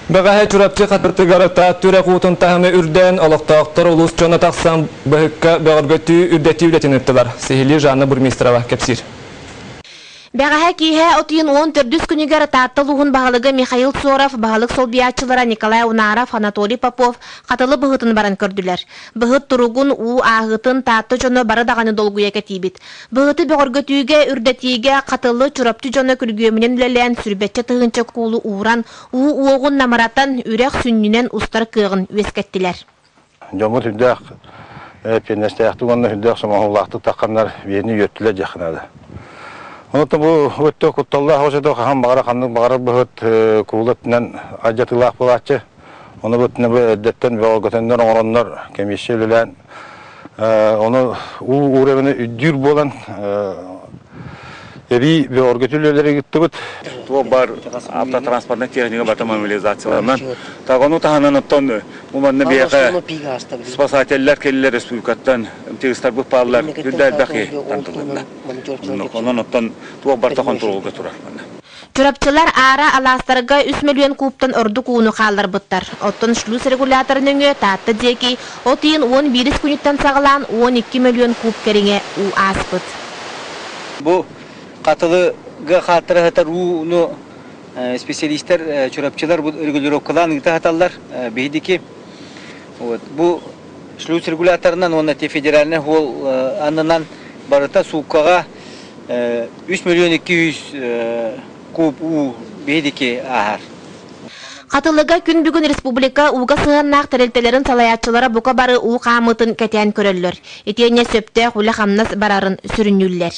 Бағаһы чурапчы қатыртыгарыта түрі қуытын тағымы үрден олықтақтар ұлыс жона тақсан бұхыққа бәғыргөтті үрдетті үлетінеттілер. Сехили Жанна Бурмистрова кепсир. Бәғаһы кейе отыйын 14 күнігер таттыл ұғын бағылығы Михаил Соров, бағылық сол биятчылара Николай Унаров, Анатолий Попов қатылы бұғытын баран көрділер. Бұғыт тұрығын у ағытын татты жоны бары дағаны долгуя кәтейбет. Бұғыты бәғыргөтіге үрдетіге қатылы чурапты жоны күргөмінен үлелен сүрбетчі тұғынчы қолы уғыран у оғын намараттан үрек сүннінен ұстар кығын өскеттілер. Жомыр хүлдәқ, пенестәяқты ғанны хүлдәқ самағылақты таққанлар бейіні өттілер жақынады. Онытын бұл өтті құтталда қошады қаған бағара қандың бағара бұғыт құғылытынан ажатылақ бұлатшы. Оны бұттыны бұл өддеттен бәғылгөтендер оңыронлар кемеші өлілән. Оны ұғыревіні үддір болан Эби беоргетүлөлөрү гитти бут. Тоо бар автотранспортный техника бата мобилизацияларынан. Тагону таханан оттон уманны бияка спасательлер келлер республикаттан тегистар бу паллар дүддәл бахи тантылында. Онон оттон тоо бар тахан турулга тура. Чурапчылар ара аластарга 3 миллион кубтан орду кууну қалар бұттар. Оттон шлюз регуляторының татты деки, отыйын 11 күніттен сағылан 12 миллион куб кереңе у аспыт. Бу қатылыға қатыры хатар уну специалисттер, чурапчылар бу регулировкалан гыта хаталлар бейдики. Бу шлюз регуляторынан, оны те федеральный хол анынан барыта сууккаға 3 миллион 200 куб у бейдики ахар. Қатылыға күн бүгін республика уға сығаннақ тәрелтелерін салаятчылары бұқа бары у қамытын кәтен көрілер. Етене сөпті құлы қамнас барарын сүрінюлер.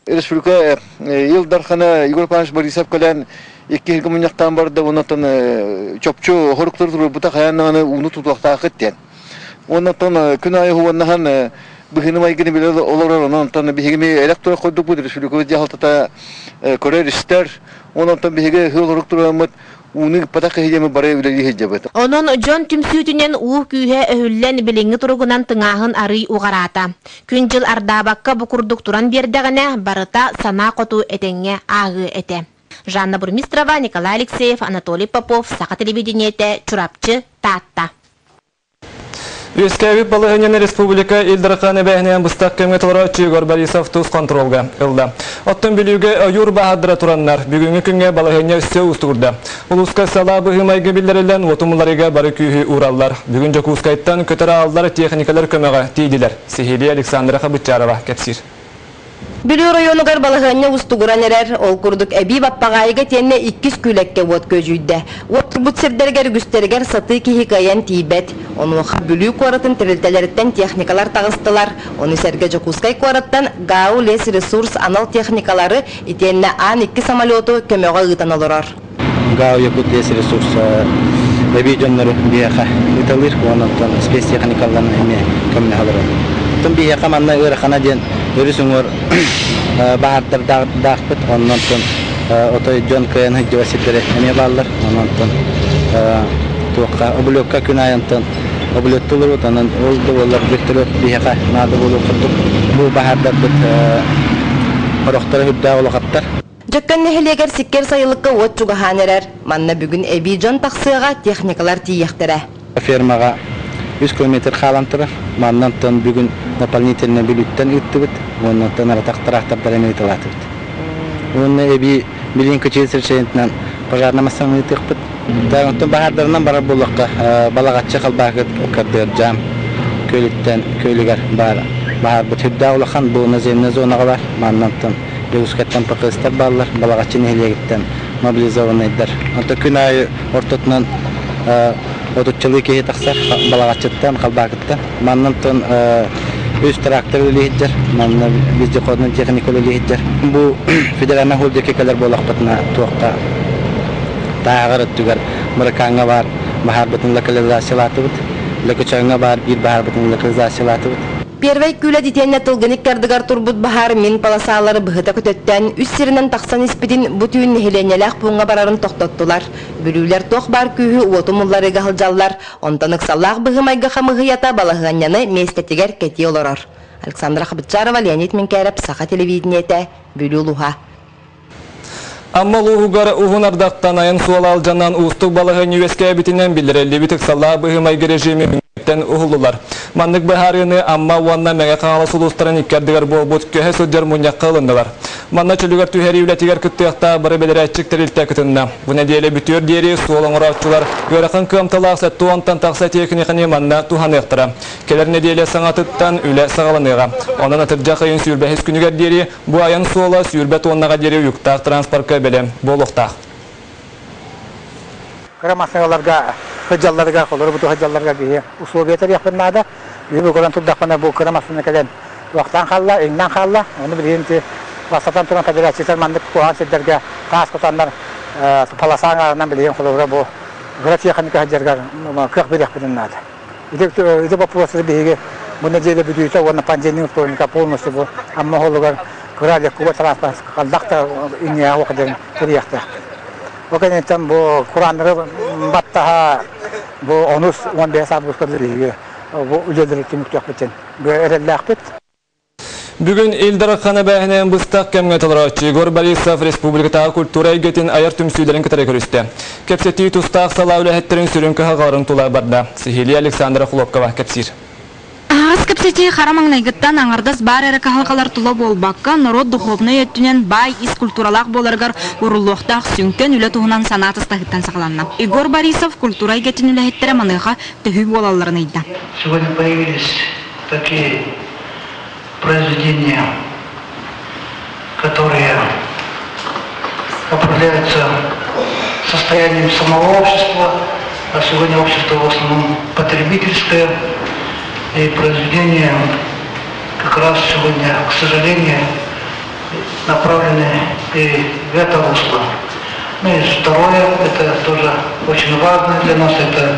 Республика елдархана Егор Панович Борисов көлән 2 коммуняқтан барды, онытын чопчу хорықтыр тұры бұта қаяннағаны уны тұтуақта ақыттен. Онытын күн айы хуаннаған Быхыным айгыны биледі оларар, онытын бігеме электора қойдық бұд, республика өте қалтата көрер істер, онытын бігеге хыл хорықтыр өміт, уны патақ хедемі бары үлелі хеджабет. Onun John tümsütünен uğ kühe öhüllen bilingi turugunan tыңағын arıy uğarata. Күн жыл ардабаққа бұқұрдық туран бердіғіне барыta сана қоту етенге ағы ете. Жанна Бурмистрова, Николай Алексеев, Анатолий Попов, Сақа телевидениете, Чурапчы, Татта. Үскәвип балығынен республика илдіріқаны бәйінен бұстақ көметтілері Чигор Борисов тұз контролға ылды. Оттын білуге ойыр бағадыра тұраннар бүгінгі күнге балығыне үссе ұстығырды. Ұлысқа сала бұғымайғы білдерілен отымыларыға бары күйі ураллар. Бүгін жоқ ұскайттан көтірі алдар техникалар көмеға тейділер. Сехили Александра Хабытчарова кепсир. Білу районугар балығыне ұстығыран әрер, ол күрдік әбей баппағайыға тенне 2 күлекке от көжүйді. От тұрбұт сердергер күстергер саты кехикаян тейбет. Оны оқа бүлі қоратын тірілтелеріттен техникалар тағыстылар. Оны сәрге жоқускай қораттан ғау лес ресурс анал техникалары итенне Ан-2 самолету көмеға ұйтан олырар. Ғау якут лес ресурс әбей жонлары бияқа ұйталыр, онықтан спец техникаларын әме көміне қалырар. Тым бияқа манна ұрықана ден Өрісіңір бағарттар дақпыт, оннан тұн отой жон көйен хүджі васиттері әме балылар, оннан тұн обылөкка күн айынтын обылөттілер ұт, оннан олды олар бүттілі бейеқа нады болу құрдық. Бұл бағардар бұт ұрықтары хүдді олықаттар. Жөккін нәхілегер сиккер сайылыққа от чуғахан әрер, манна бүгін әбей жон тақсыға техникалар тейектірі. Фермаға 100 километр қалантыры, маннан тұн бүгін дополнительно бүліттен үтті бұд, оннан тұн аратақтырақтардар әме үтілаты бұд. Оны әбей білін көчелсір шайынтынан пожарнамасан үтіқ бұд. Тұн бағардарынан бара болыққа балағатшы қалбағы көрдер жам көйліттен көйлігер бар. Бағар бұд хүдді олақан бұғына земіне зонаға бар, маннан тұн бөгіскеттен пықыстар балылар, балағатшы нехілегіттен мобилизованайдар. Онты күн айы ортотынан Отуччылы кейі тақсар балағатчыттан, қалбағыттан. Маннан тұн өз трактор өлейдер, манна бізде қодының техник өлейдер. Бұл федеральный холде кекелер болақ бұтына туақта тағыр өттігер. Мұрыкаңа бар, бағар бұтын локализациялаты бұд. Лөкөчаңа бар, бір бағар бұтын локализациялаты бұд. Первай күлі детенне тылғынық кәрдігар тұрбұт бағар мен паласалары бұғыта көтөттен үс сирінен тақсан іспетін бұтүйін нехеленеләқ бұңға барарын тоқтаттылар. Бүлілер тоқ бар күйі уотымылары ғалжаллар, онтанық саллақ бұғымайға қамығыята балағаняны местетігер кәте оларар. Александра Хабытчарова, Леонид Менкәріп, Сақа телевидениеті, Бүлі Луға. Amma luğugar uğun ardaqtan ayın sualal jannan uğustuk balığı nüveske bitinden bildirelli bitik salla bıhımay rejimi uhullular. Mandık baharını amma uanna mege kağala sulustaran ikkerdigar boğbut köhe södder munyakka alındılar. Manna çölügar tüheri ületigar küttüyakta barı beliretçik terilte kütünna. Bu nediyeli bütüyor diyeri suolun uğraşçılar görekın kımtılağı settu ontan taksa teknikini manna tuhan yaktara. Keler nediyeli sanatıttan üle sağlanığa. Ondan atırcak ayın sürbe hüskünüger diyeri bu ayın suola sürbe tonnağa diyeri yuktağ transparka belem boluqtağ. Karamasyalarga, hıcallarga kolları bu hıcallarga giye. Usul beter yapınlarda. Bu kolan tuddaqana bu karamasına kelen vaqtan xalla, engdan xalla. Onu bileyim ki vasatan turan tabiatçılar mandık kuhan sederge qas qotanlar palasağından bileyim kolları bu gratiya xanika hıcargar 41 yapınlarda. İde bu prosesi bihige bu necede büdüyse ona panjenin tonika polnosu bu amma holugar kralya kuba transport qaldaqta inya waqdan teriyaqta. Bakın bu Kur'an'ları battaha bu 10-15 abusları diye bu ücretleri kimlik için bu erellakbet. Bugün İldar Kanabahnen bıstak kemgetalarçı Gorbarisov Respublikata kultura egetin ayar tümsülerin kıtara körüste. Kepseti tustaq salavlahetlerin sürünkü hağarın tula barda. Sihili Aleksandra Khulopkova kepsir. Ağız kapseti Харамаңнай гыттан аңардас бар әрі халқалар тұла болбаққа народ духовный өттінен бай ис культуралақ боларғар ұрылуқтақ сүнкен үлі туғынан санат ыстағыттан сақланна. Игор Борисов культура егетін үлі хеттері маныға төхі болаларын айда. Сегодня появились такие произведения, которые определяются состоянием самого общества, а сегодня общество в основном потребительское. И произведения как раз сегодня, к сожалению, направлены и в это русло. Ну и второе, это тоже очень важно для нас, это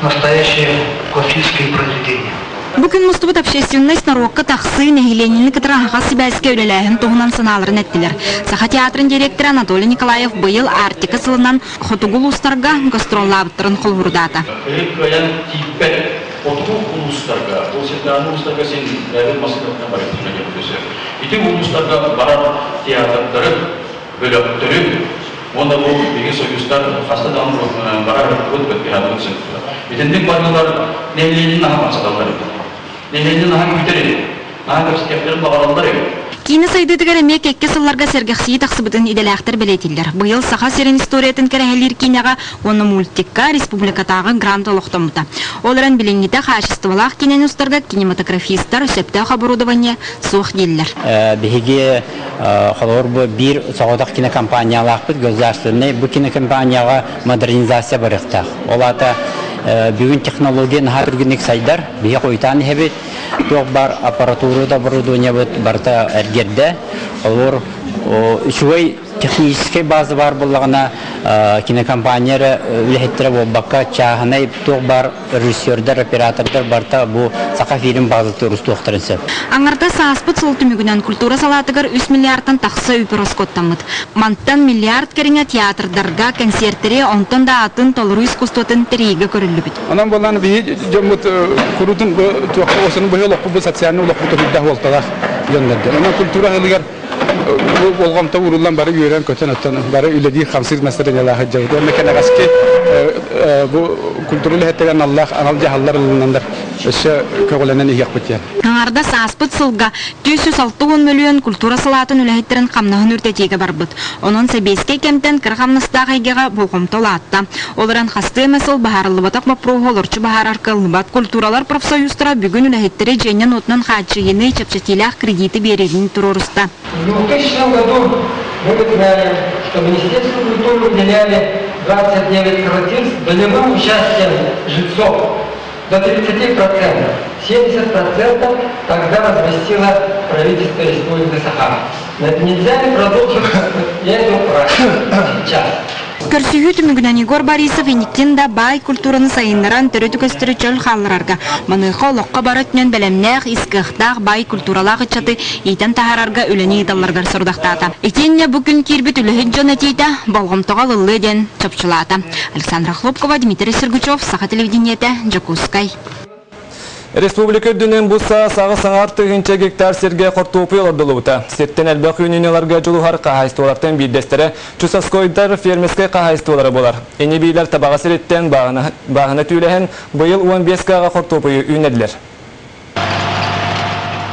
настоящие классические произведения. Bugün Mustafa общественность нарокка тақсы нәхиленini кытыраға сибәске өлеләхін туғынан саналарын әттілер. Саха театрын директоры Анатолий Николаев бұйыл Артика сылынан Хотугул ұстарға гастроллабыттырын қолғырдаты. Otuz uluslarga, o sektörün uluslarga sen devlet masrafına barıştırma yapıyorsun. İki uluslarga barar tiyatrları böyle ötürü, onda bu bilgi soyuzlar hastadan barar ötüp bir adım için. Bitindik barılar nemliğinin daha masadalları, nemliğinin daha güteri, daha kapsitlerin bağlanları. Kini saydıdıgar emek ekke sıllarga sergexsiyi taqsыбытын иделәқтер белетиллер. Быйыл саха серен историятын кәрәһәлер киняга оны мультикка республикатагы грант олохтомута. Оларан билингите хашистывалах кинен устарга кинематографисттар сөптә оборудование сух диллер. Биһиге халор бу бир сагадак кинокомпаниялар бит государственный бу кинокомпанияга модернизация барыкта. Олата бүгүн технологияны һәр günlük сайдар бия койтан хебит тоқ бар аппаратурада оборудование барта эргерде олар үчүгөй технический база бар буллагына кинокомпаниялар үлехеттер болбакка чаханай тоқ бар режиссерлер операторлар барта бу сака фильм базасы турус тоқтырынсы. Аңарда сааспыт сол түмүгүнөн культура салатыгар 3 миллиардтан тақсы үпіроскоттамыт. Манттан миллиард кереңе театрдарга, концерттери, онтон да атын толыру искусствотын териге көрүлүбүт. Анан болан би жомут курутун туакка осунун быйыл окуу социальный улакты бидде болталар жөндөдө. Анан культура хылыгар болгонто урулдан бары үйрөн көтөн аттан бары үледи 50 мәсьәләләр хаҗҗайды. Мекәне гаски бу культуралы хәттәгән Аллаһ анал җаһалларыннан эше көгөләнен ияк битә. Аңарда сааспыт сылга 260 миллион культура салатын үләһеттерин камнаһын үртәтиге барбыт. Онон себеске кемтен кыргамныстагыга булгымталатта. Оларан хасты мәсел баһарлы батак мапрохолорчу баһар аркылыбат культуралар профсоюздара бүгүн үләһеттери женен отнан хаҗчыгыны чапчатилах кредиты берилин туруруста. В 2000 году мы узнали, что Министерство культуры уделяли 29 квартир с долевым участием жильцов до 30%. 70% тогда разместило правительство Республики Саха. Нельзя ли продолжить эту практику сейчас? Көрсүхү түмүгүнөн Игор Борисов эниктен да бай культураны сайыннаран төрөтү көстөрү чөл халларга. Маныха локка барытнен белемнех искыхтах бай культуралак чаты эйтен тахарарга үлени идалларга сурдактата. Этенне бүгүн кирбит үлөһөн жон этейте болгомтога лылы ден чопчулата. Александра Хлопкова, Дмитрий Сергучев, Саха телевидениете, Жакускай. Республика дүнен бұса сағы саңар тығынча гектар серге қортуупы олардылуыта. Сеттен әлбәқ үйненеларға жылуғар қағайстуалартын бейдестері Чусаскойдар фермеске қағайстуалары болар. Ені бейлер табаға сереттен бағына түйлеген бұйыл 15 қаға қортуупы үйнеділер.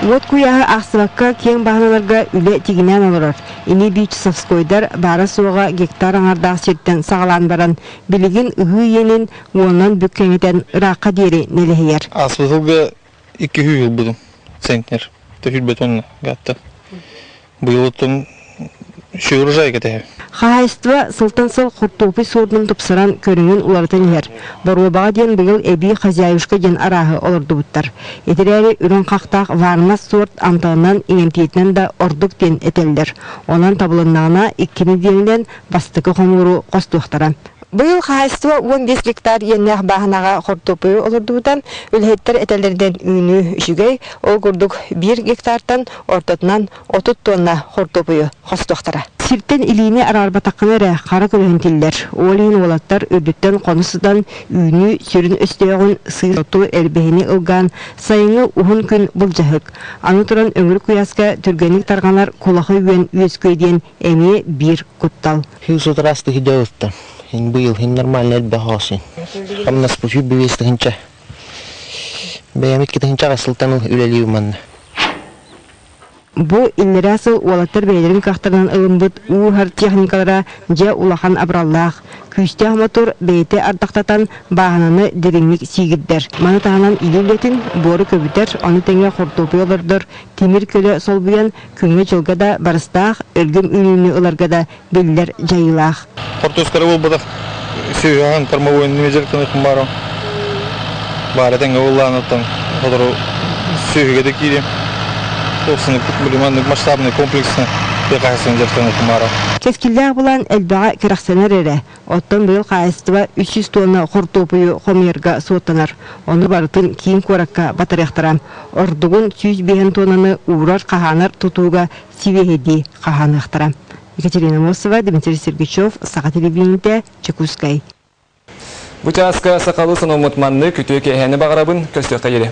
Вот куяғы ақсыбаққа кен бағыналарға үлі тегінен олырыр. Ені бей Чусаскойдар бары соға гектар аңардағы сеттен сағалан баран. Білігін ұғы енін онын бүккенетен раққа дері нелігер. Асфалтылға 2 жыл бұдым, центнер. Төхіл бетонна ғатты. Бұйылыттың шүйір жай кетеге. Қағайыстыва сылтан-сыл құртуупы сордың тұпсыран көріңін улартын ер. Баруабаға ден бұйыл әбей хазяюшқа ден арағы олырды бұттар. Етірәрі үрін қақтақ вармас сорт антағынан иңемтетінен да ордық ден етелдер. Онан табылыннағына 2 деніден бастықы қомыру қостуқтара. Бұйыл қағайыстыва 15 гектар еннәқ бағынаға құртуупы олырды бұтан, үлхеттер етелерден үйіні үшігей, ол күрдік 1 гектартан ортатынан 30 тонна құртуупы қостуқтара. Сирттен илине арарба таққаныры қары көрігінтелдер. Олейін олаттар үрдіттен қонысыдан үйіні сүрін өстеуін сыйроту әлбейіне ұлған сайыңы ұғын күн бұл жағық. Аны тұран өңір күясқа түргенік тарғанар құлақы үйен өскөйден әме 1 құттал. Был нормальный бахасы. Там нас пусть бывает хинча. Бәймит кит хинча султанул үлелиуман. Бу иннерасыл уалаттар бәйлерин кахтарынан ылымбыт уухар техникалара же улахан абраллах. Күстә мотор бәйте ардактатан бағананы дереңник сигиддер. Маны тағанан илүлетін боры көбітер, оны тәңе қортопы олырдыр. Темір көлі сол бұян күңі жылғада барыстақ, өлгім үніне оларғада белілер жайылақ. Қортоскары ол бұдақ сүйіған кормовой немезеркіні құмбарым. Бары тәңе оланыттан қодыру сүйіге де кейдем. Олсыны масштабный комплексны бекайсын жертаны құмбарым. Кескілдәғ бұлан әлбаға керақсанар әрі. Оттан бұйыл қайыстыва 300 тонна қортопыйы қомерға суыттанар. Оны барытын кейін көракка батаряқтарам. Ордығын 105 тоннаны уырар қағанар тұтуға сивехеди қағаны ақтарам. Екатерина Мосова, Дмитрий Сергичев, Саға телевидениеде, Чекускай. Бұчасқа сақалы сыномытманны күтуе кәйәні бағарабын көстіққа елі.